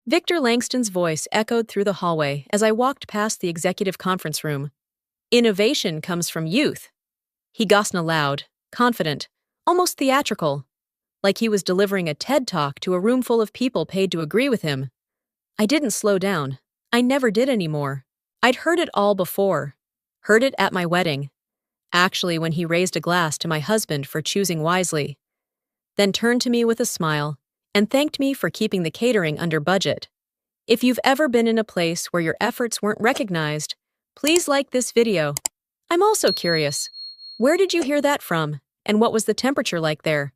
Victor Langston's voice echoed through the hallway as I walked past the executive conference room. Innovation comes from youth. He gossiped loud, confident, almost theatrical, like he was delivering a TED Talk to a room full of people paid to agree with him. I didn't slow down. I never did anymore. I'd heard it all before. Heard it at my wedding. Actually, when he raised a glass to my husband for choosing wisely. Then turned to me with a smile and thanked me for keeping the catering under budget. If you've ever been in a place where your efforts weren't recognized, please like this video. I'm also curious, where did you hear that from, and what was the temperature like there?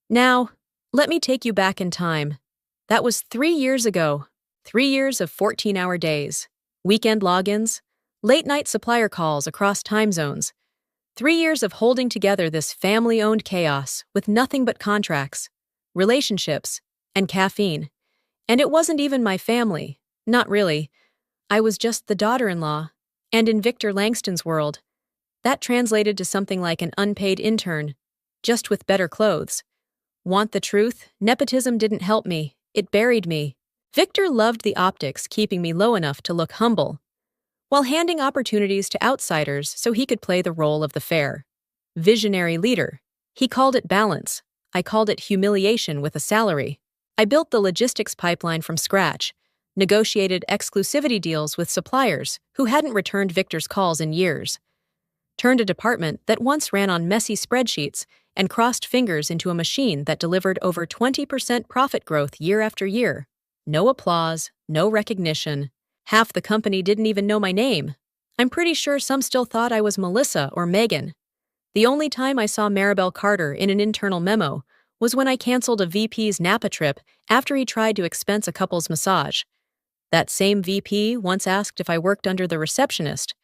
Now, let me take you back in time. That was 3 years ago. 3 years of 14-hour days, weekend logins, late-night supplier calls across time zones. 3 years of holding together this family-owned chaos with nothing but contracts, relationships, and caffeine. And it wasn't even my family. Not really. I was just the daughter-in-law. And in Victor Langston's world, that translated to something like an unpaid intern, just with better clothes. Want the truth? Nepotism didn't help me. It buried me. Victor loved the optics, keeping me low enough to look humble, while handing opportunities to outsiders so he could play the role of the fair, visionary leader. He called it balance. I called it humiliation with a salary. I built the logistics pipeline from scratch, negotiated exclusivity deals with suppliers who hadn't returned Victor's calls in years, turned a department that once ran on messy spreadsheets and crossed fingers into a machine that delivered over 20% profit growth year after year. No applause, no recognition. Half the company didn't even know my name. I'm pretty sure some still thought I was Melissa or Megan. The only time I saw Maribel Carter in an internal memo was when I canceled a VP's Napa trip after he tried to expense a couple's massage. That same VP once asked if I worked under the receptionist.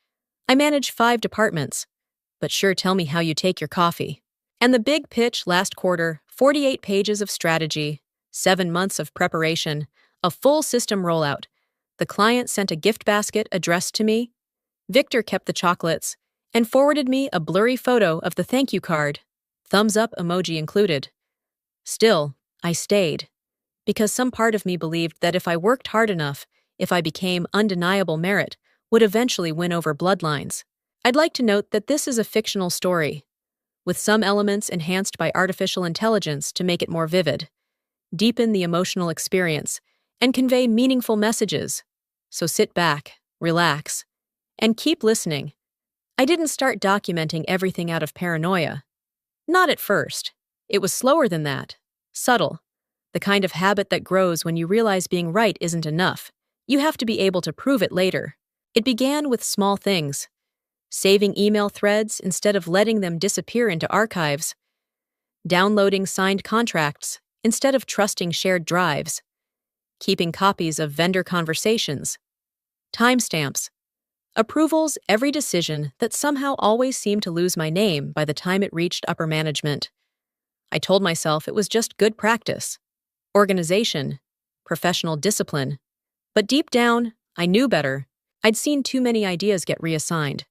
I manage 5 departments, but sure, tell me how you take your coffee. And the big pitch last quarter, 48 pages of strategy, 7 months of preparation, a full system rollout. The client sent a gift basket addressed to me. Victor kept the chocolates and forwarded me a blurry photo of the thank you card, thumbs up emoji included. Still, I stayed, because some part of me believed that if I worked hard enough, if I became undeniable merit, would eventually win over bloodlines. I'd like to note that this is a fictional story, with some elements enhanced by artificial intelligence to make it more vivid, deepen the emotional experience, and convey meaningful messages. So sit back, relax, and keep listening. I didn't start documenting everything out of paranoia. Not at first. It was slower than that. Subtle. The kind of habit that grows when you realize being right isn't enough. You have to be able to prove it later. It began with small things. Saving email threads instead of letting them disappear into archives. Downloading signed contracts instead of trusting shared drives. Keeping copies of vendor conversations. Timestamps. Approvals, every decision that somehow always seemed to lose my name by the time it reached upper management. I told myself it was just good practice. Organization. Professional discipline. But deep down, I knew better. I'd seen too many ideas get reassigned.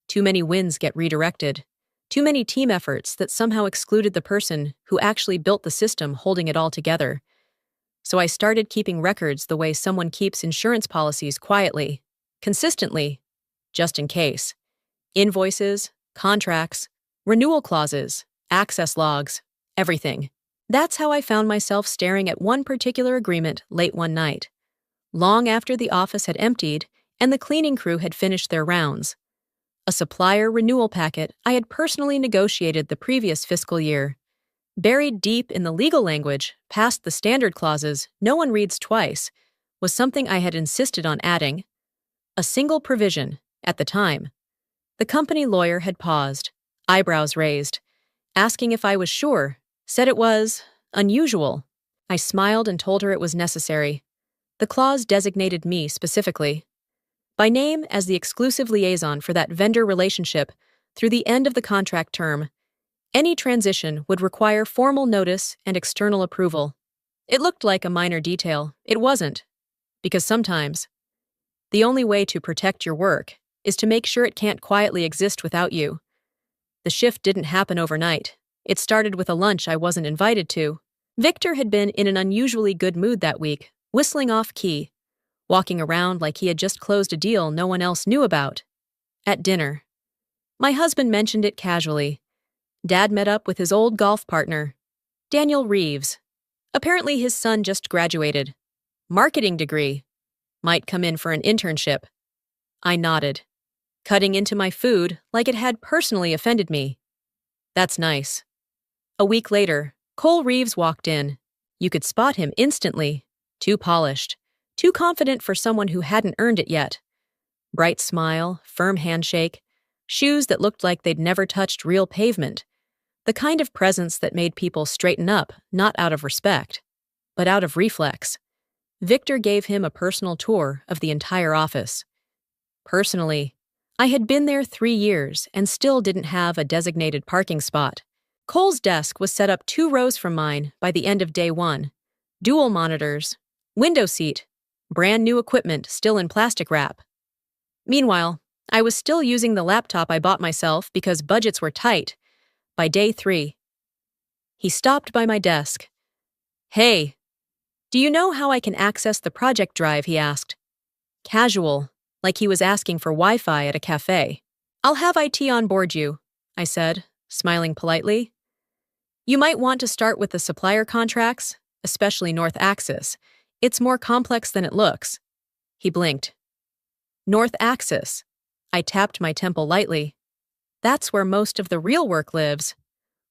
Too many wins get redirected. Too many team efforts that somehow excluded the person who actually built the system holding it all together. So I started keeping records the way someone keeps insurance policies quietly, consistently, just in case. Invoices, contracts, renewal clauses, access logs, everything. That's how I found myself staring at one particular agreement late one night, long after the office had emptied and the cleaning crew had finished their rounds. A supplier renewal packet I had personally negotiated the previous fiscal year. Buried deep in the legal language, past the standard clauses no one reads twice, was something I had insisted on adding. A single provision, at the time. The company lawyer had paused, eyebrows raised, asking if I was sure, said it was unusual. I smiled and told her it was necessary. The clause designated me specifically, by name as the exclusive liaison for that vendor relationship through the end of the contract term. Any transition would require formal notice and external approval. It looked like a minor detail. It wasn't. Because sometimes, the only way to protect your work is to make sure it can't quietly exist without you. The shift didn't happen overnight. It started with a lunch I wasn't invited to. Victor had been in an unusually good mood that week, whistling off key, walking around like he had just closed a deal no one else knew about. At dinner, my husband mentioned it casually. Dad met up with his old golf partner, Daniel Reeves. Apparently his son just graduated. Marketing degree. Might come in for an internship. I nodded, cutting into my food like it had personally offended me. That's nice. A week later, Cole Reeves walked in. You could spot him instantly. Too polished. Too confident for someone who hadn't earned it yet. Bright smile, firm handshake, shoes that looked like they'd never touched real pavement. The kind of presence that made people straighten up, not out of respect, but out of reflex. Victor gave him a personal tour of the entire office. Personally, I had been there 3 years and still didn't have a designated parking spot. Cole's desk was set up 2 rows from mine by the end of day 1. Dual monitors, window seat, brand new equipment still in plastic wrap. Meanwhile, I was still using the laptop I bought myself because budgets were tight. By day 3, he stopped by my desk. Hey, do you know how I can access the project drive, he asked. Casual, like he was asking for Wi-Fi at a cafe. I'll have IT on board you, I said, smiling politely. You might want to start with the supplier contracts, especially North Axis. It's more complex than it looks. He blinked. North Axis. I tapped my temple lightly. That's where most of the real work lives.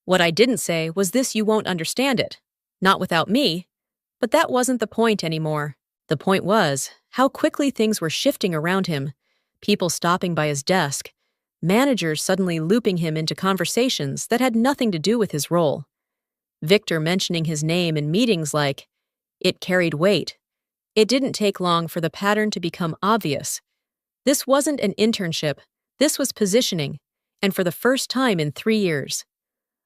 What I didn't say was this: you won't understand it. Not without me. But that wasn't the point anymore. The point was how quickly things were shifting around him. People stopping by his desk. Managers suddenly looping him into conversations that had nothing to do with his role. Victor mentioning his name in meetings like, it carried weight. It didn't take long for the pattern to become obvious. This wasn't an internship. This was positioning. And for the first time in 3 years,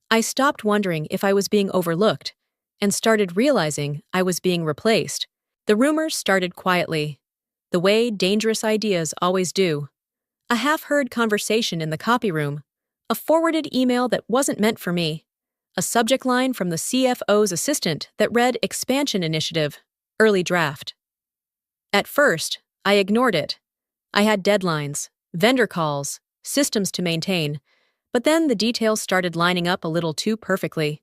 I stopped wondering if I was being overlooked and started realizing I was being replaced. The rumors started quietly, the way dangerous ideas always do. A half-heard conversation in the copy room, a forwarded email that wasn't meant for me, a subject line from the CFO's assistant that read expansion initiative, early draft. At first, I ignored it. I had deadlines, vendor calls, systems to maintain, but then the details started lining up a little too perfectly.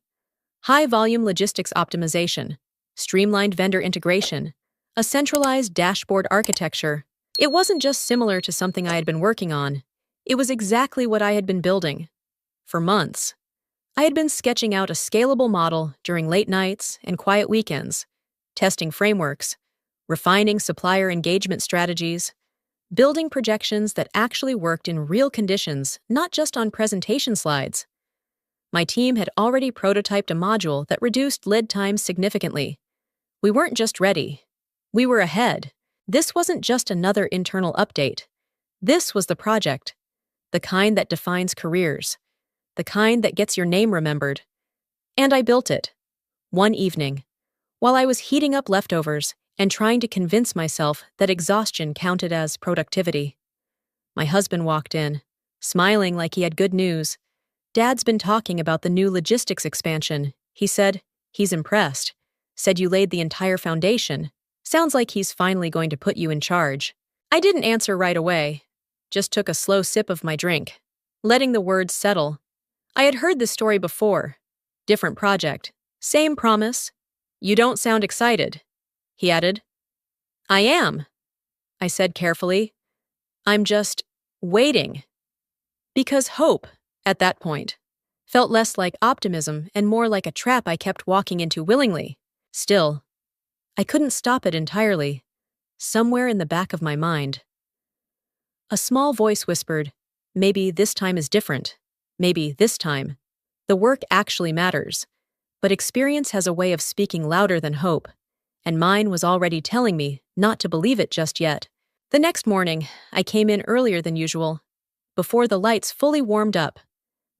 High-volume logistics optimization, streamlined vendor integration, a centralized dashboard architecture. It wasn't just similar to something I had been working on. It was exactly what I had been building. For months, I had been sketching out a scalable model during late nights and quiet weekends, testing frameworks, refining supplier engagement strategies, building projections that actually worked in real conditions, not just on presentation slides. My team had already prototyped a module that reduced lead times significantly. We weren't just ready. We were ahead. This wasn't just another internal update. This was the project, the kind that defines careers, the kind that gets your name remembered. And I built it. One evening, while I was heating up leftovers and trying to convince myself that exhaustion counted as productivity. My husband walked in, smiling like he had good news. Dad's been talking about the new logistics expansion. He said, he's impressed. Said you laid the entire foundation. Sounds like he's finally going to put you in charge. I didn't answer right away. Just took a slow sip of my drink, letting the words settle. I had heard this story before. Different project. Same promise. You don't sound excited, he added. I am, I said carefully. I'm just waiting. Because hope, at that point, felt less like optimism and more like a trap I kept walking into willingly. Still, I couldn't stop it entirely. Somewhere in the back of my mind, a small voice whispered, maybe this time is different. Maybe this time. The work actually matters. But experience has a way of speaking louder than hope, and mine was already telling me not to believe it just yet. The next morning, I came in earlier than usual, before the lights fully warmed up,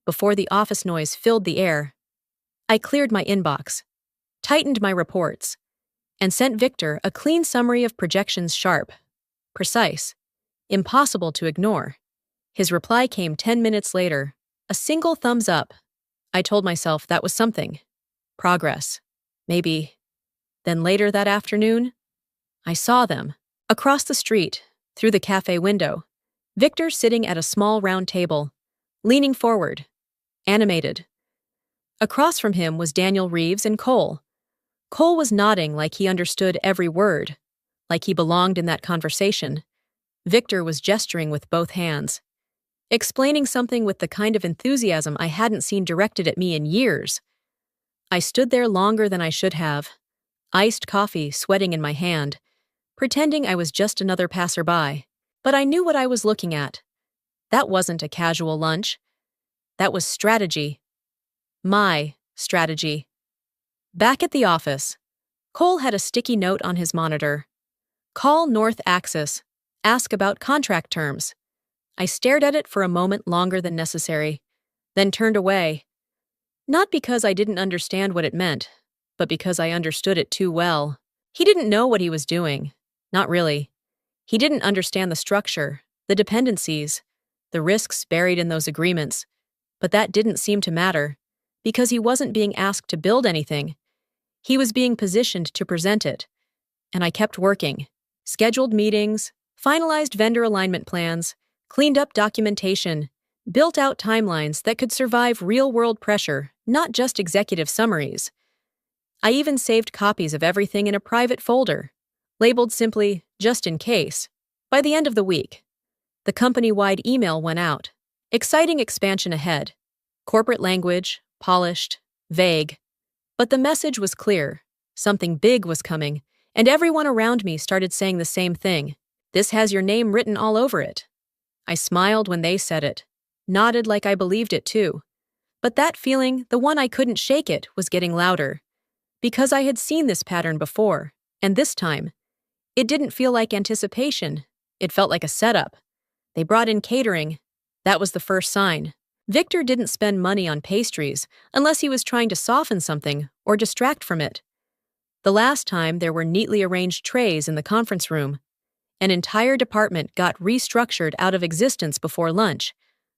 before the office noise filled the air. I cleared my inbox, tightened my reports, and sent Victor a clean summary of projections, sharp, precise, impossible to ignore. His reply came 10 minutes later, a single thumbs up. I told myself that was something. Progress. Maybe. Then later that afternoon, I saw them. Across the street, through the cafe window, Victor sitting at a small round table, leaning forward, animated. Across from him was Daniel Reeves and Cole. Cole was nodding like he understood every word, like he belonged in that conversation. Victor was gesturing with both hands, explaining something with the kind of enthusiasm I hadn't seen directed at me in years. I stood there longer than I should have, iced coffee sweating in my hand, pretending I was just another passerby. But I knew what I was looking at. That wasn't a casual lunch. That was strategy. My strategy. Back at the office, Cole had a sticky note on his monitor. Call North Axis. Ask about contract terms. I stared at it for a moment longer than necessary, then turned away. Not because I didn't understand what it meant, but because I understood it too well. He didn't know what he was doing. Not really. He didn't understand the structure, the dependencies, the risks buried in those agreements. But that didn't seem to matter, because he wasn't being asked to build anything. He was being positioned to present it. And I kept working. Scheduled meetings, finalized vendor alignment plans, cleaned up documentation, built out timelines that could survive real-world pressure, not just executive summaries. I even saved copies of everything in a private folder, labeled simply, just in case. By the end of the week, the company-wide email went out. Exciting expansion ahead. Corporate language, polished, vague. But the message was clear. Something big was coming, and everyone around me started saying the same thing. This has your name written all over it. I smiled when they said it, nodded like I believed it too. But that feeling, the one I couldn't shake it, was getting louder. Because I had seen this pattern before, and this time, it didn't feel like anticipation. It felt like a setup. They brought in catering. That was the first sign. Victor didn't spend money on pastries unless he was trying to soften something or distract from it. The last time there were neatly arranged trays in the conference room. An entire department got restructured out of existence before lunch.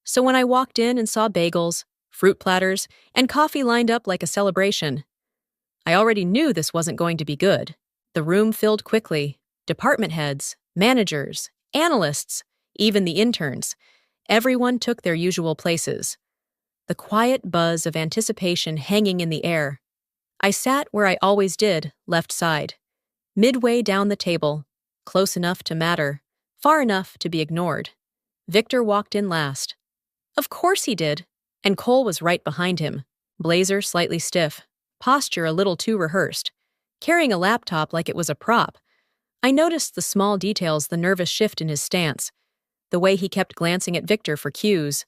So when I walked in and saw bagels, fruit platters, and coffee lined up like a celebration, I already knew this wasn't going to be good. The room filled quickly. Department heads, managers, analysts, even the interns. Everyone took their usual places. The quiet buzz of anticipation hanging in the air. I sat where I always did, left side. Midway down the table, close enough to matter, far enough to be ignored. Victor walked in last. Of course he did, and Cole was right behind him. Blazer slightly stiff, posture a little too rehearsed, carrying a laptop like it was a prop. I noticed the small details, the nervous shift in his stance, the way he kept glancing at Victor for cues.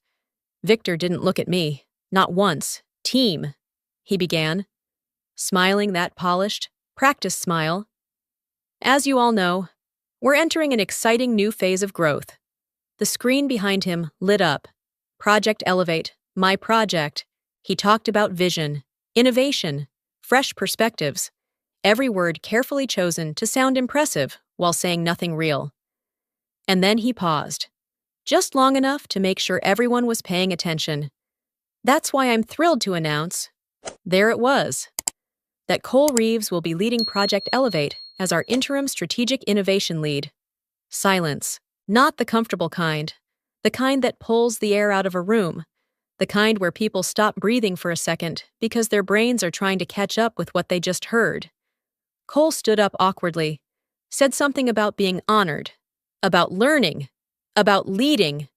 Victor didn't look at me, not once. Team, he began, smiling that polished, practiced smile. As you all know, we're entering an exciting new phase of growth. The screen behind him lit up. Project Elevate, my project. He talked about vision, innovation, fresh perspectives. Every word carefully chosen to sound impressive while saying nothing real. And then he paused, just long enough to make sure everyone was paying attention. That's why I'm thrilled to announce, there it was, that Cole Reeves will be leading Project Elevate as our interim strategic innovation lead. Silence, not the comfortable kind, the kind that pulls the air out of a room, the kind where people stop breathing for a second because their brains are trying to catch up with what they just heard. Cole stood up awkwardly, said something about being honored, about learning, about leading.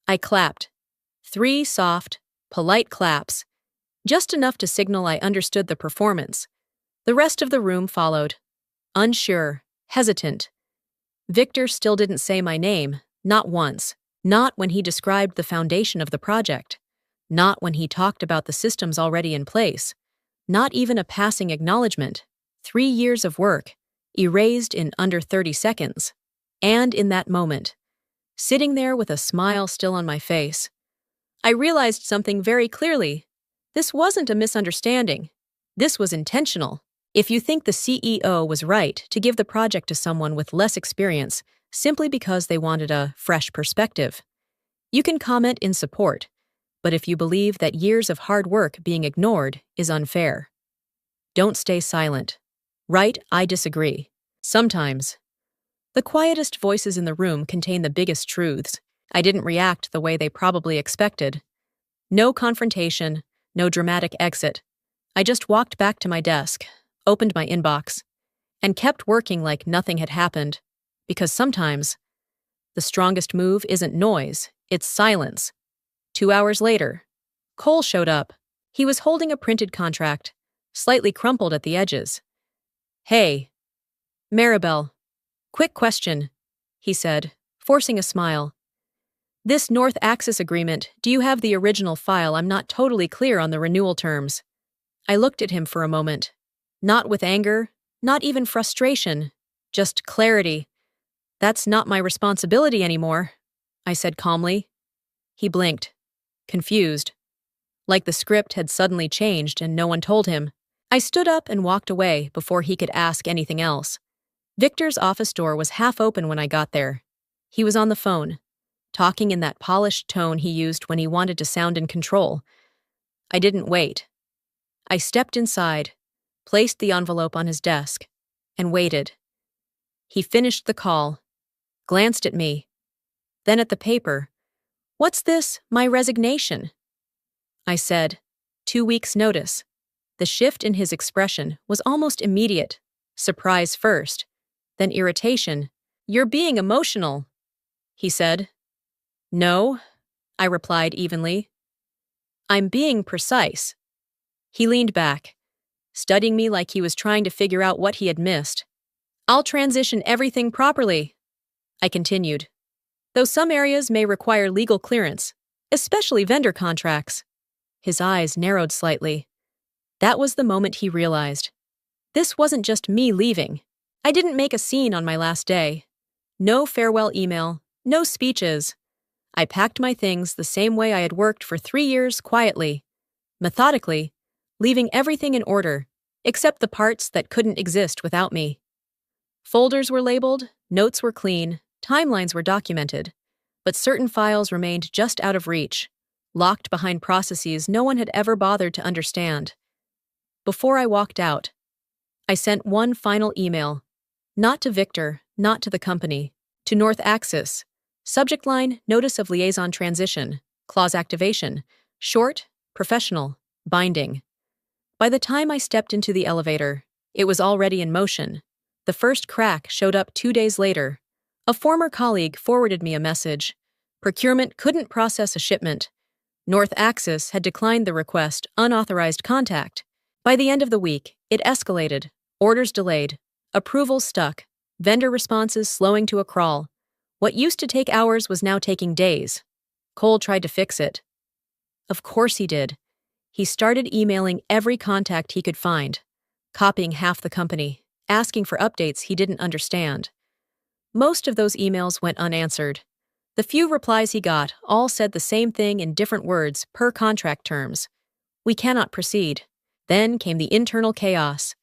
I clapped. 3 soft, polite claps, just enough to signal I understood the performance. The rest of the room followed, unsure, hesitant. Victor still didn't say my name, not once, not when he described the foundation of the project, not when he talked about the systems already in place, not even a passing acknowledgement. 3 years of work, erased in under 30 seconds. And in that moment, sitting there with a smile still on my face, I realized something very clearly. This wasn't a misunderstanding. This was intentional. If you think the CEO was right to give the project to someone with less experience simply because they wanted a fresh perspective, you can comment in support. But if you believe that years of hard work being ignored is unfair, don't stay silent. Right, I disagree. Sometimes, The quietest voices in the room contained the biggest truths. I didn't react the way they probably expected. No confrontation, no dramatic exit. I just walked back to my desk, opened my inbox, and kept working like nothing had happened. Because sometimes, the strongest move isn't noise, it's silence. 2 hours later, Cole showed up. He was holding a printed contract, slightly crumpled at the edges. "Hey, Maribel, quick question," he said, forcing a smile. "This North Axis agreement, do you have the original file? I'm not totally clear on the renewal terms." I looked at him for a moment. Not with anger, not even frustration, just clarity. "That's not my responsibility anymore," I said calmly. He blinked, confused, like the script had suddenly changed and no one told him. I stood up and walked away before he could ask anything else. Victor's office door was half open when I got there. He was on the phone, talking in that polished tone he used when he wanted to sound in control. I didn't wait. I stepped inside, placed the envelope on his desk, and waited. He finished the call, glanced at me, then at the paper. "What's this, my resignation?" I said, 2 weeks' notice. The shift in his expression was almost immediate. Surprise first, then irritation. "You're being emotional," he said. "No," I replied evenly. "I'm being precise." He leaned back, studying me like he was trying to figure out what he had missed. "I'll transition everything properly," I continued, "though some areas may require legal clearance, especially vendor contracts." His eyes narrowed slightly. That was the moment he realized. This wasn't just me leaving. I didn't make a scene on my last day. No farewell email, no speeches. I packed my things the same way I had worked for 3 years quietly, methodically, leaving everything in order, except the parts that couldn't exist without me. Folders were labeled, notes were clean, timelines were documented, but certain files remained just out of reach, locked behind processes no one had ever bothered to understand. Before I walked out, I sent one final email, not to Victor, not to the company, to North Axis. Subject line, Notice of Liaison Transition, Clause Activation, short, professional, binding. By the time I stepped into the elevator, it was already in motion. The first crack showed up 2 days later. A former colleague forwarded me a message. Procurement couldn't process a shipment. North Axis had declined the request, unauthorized contact. By the end of the week, it escalated, orders delayed, approvals stuck, vendor responses slowing to a crawl. What used to take hours was now taking days. Cole tried to fix it. Of course he did. He started emailing every contact he could find, copying half the company, asking for updates he didn't understand. Most of those emails went unanswered. The few replies he got all said the same thing in different words per contract terms. "We cannot proceed." Then came the internal chaos.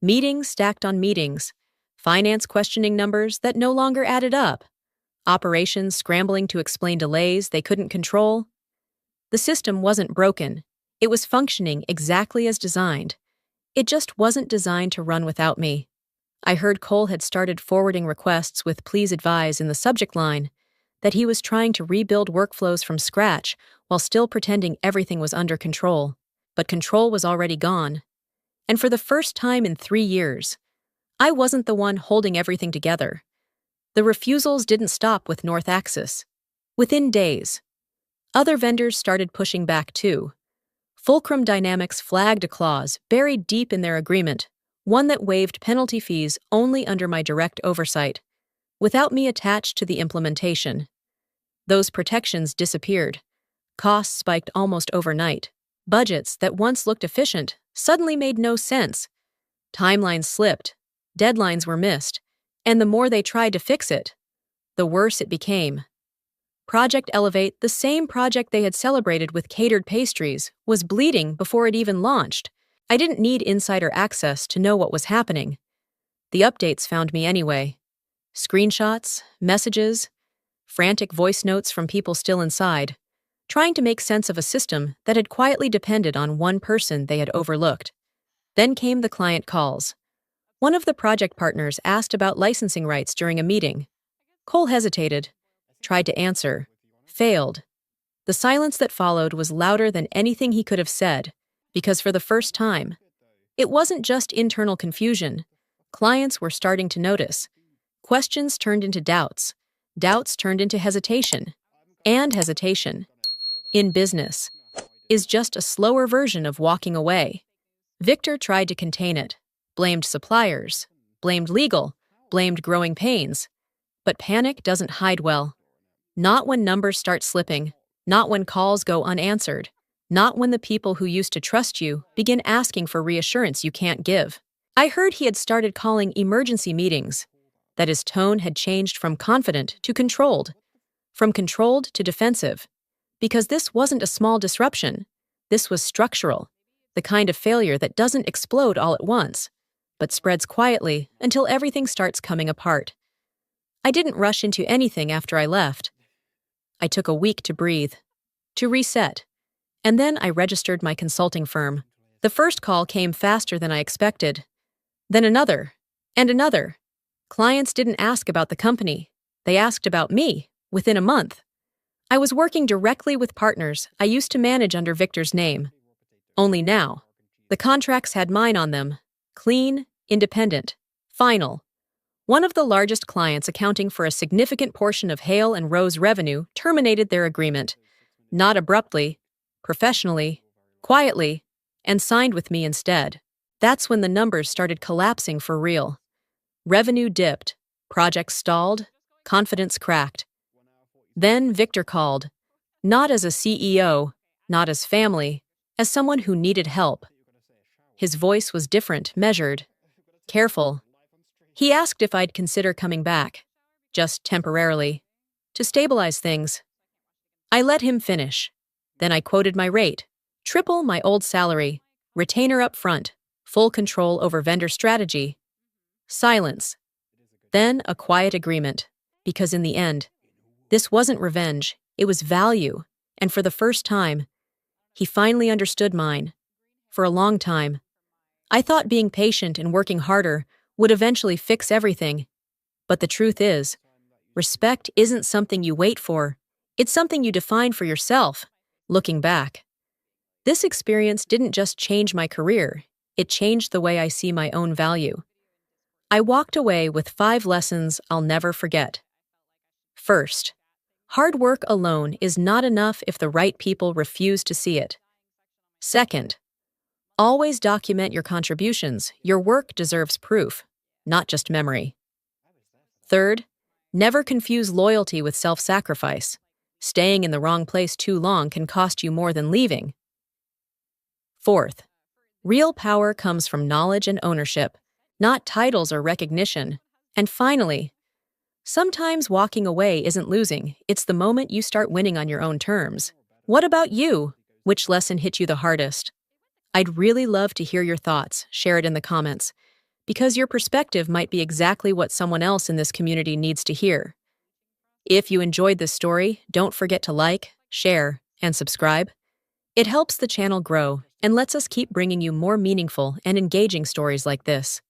Meetings stacked on meetings, finance questioning numbers that no longer added up, operations scrambling to explain delays they couldn't control. The system wasn't broken. It was functioning exactly as designed. It just wasn't designed to run without me. I heard Cole had started forwarding requests with "please advise" in the subject line, that he was trying to rebuild workflows from scratch while still pretending everything was under control. But control was already gone. And for the first time in 3 years, I wasn't the one holding everything together. The refusals didn't stop with North Axis. Within days, other vendors started pushing back too. Fulcrum Dynamics flagged a clause buried deep in their agreement, one that waived penalty fees only under my direct oversight, without me attached to the implementation. Those protections disappeared. Costs spiked almost overnight. Budgets that once looked efficient suddenly made no sense. Timelines slipped, deadlines were missed, and the more they tried to fix it, the worse it became. Project Elevate, the same project they had celebrated with catered pastries, was bleeding before it even launched. I didn't need insider access to know what was happening. The updates found me anyway. Screenshots, messages, frantic voice notes from people still inside, trying to make sense of a system that had quietly depended on one person they had overlooked. Then came the client calls. One of the project partners asked about licensing rights during a meeting. Cole hesitated, tried to answer, failed. The silence that followed was louder than anything he could have said, because for the first time, it wasn't just internal confusion. Clients were starting to notice. Questions turned into doubts. Doubts turned into hesitation. And hesitation, in business, is just a slower version of walking away. Victor tried to contain it, blamed suppliers, blamed legal, blamed growing pains. But panic doesn't hide well. Not when numbers start slipping, not when calls go unanswered, not when the people who used to trust you begin asking for reassurance you can't give. I heard he had started calling emergency meetings, that his tone had changed from confident to controlled, from controlled to defensive, because this wasn't a small disruption. This was structural, the kind of failure that doesn't explode all at once, but spreads quietly until everything starts coming apart. I didn't rush into anything after I left. I took a week to breathe, to reset, and then I registered my consulting firm. The first call came faster than I expected. Then another, and another. Clients didn't ask about the company. They asked about me, within a month. I was working directly with partners I used to manage under Victor's name. Only now, the contracts had mine on them. Clean, independent, final. One of the largest clients accounting for a significant portion of Hale and Rowe's revenue terminated their agreement, not abruptly, professionally, quietly, and signed with me instead. That's when the numbers started collapsing for real. Revenue dipped, projects stalled, confidence cracked. Then Victor called, not as a CEO, not as family, as someone who needed help. His voice was different, measured, careful. He asked if I'd consider coming back, just temporarily, to stabilize things. I let him finish. Then I quoted my rate, triple my old salary, retainer up front, full control over vendor strategy. Silence. Then a quiet agreement, because in the end, this wasn't revenge, it was value, and for the first time, he finally understood mine. For a long time, I thought being patient and working harder would eventually fix everything. But the truth is, respect isn't something you wait for, it's something you define for yourself. Looking back, this experience didn't just change my career, it changed the way I see my own value. I walked away with 5 lessons I'll never forget. First, hard work alone is not enough if the right people refuse to see it. Second, always document your contributions. Your work deserves proof, not just memory. Third, never confuse loyalty with self-sacrifice. Staying in the wrong place too long can cost you more than leaving. Fourth, real power comes from knowledge and ownership, not titles or recognition. And finally, sometimes walking away isn't losing, it's the moment you start winning on your own terms. What about you? Which lesson hit you the hardest? I'd really love to hear your thoughts. Share it in the comments, because your perspective might be exactly what someone else in this community needs to hear. If you enjoyed this story, don't forget to like, share, and subscribe. It helps the channel grow and lets us keep bringing you more meaningful and engaging stories like this.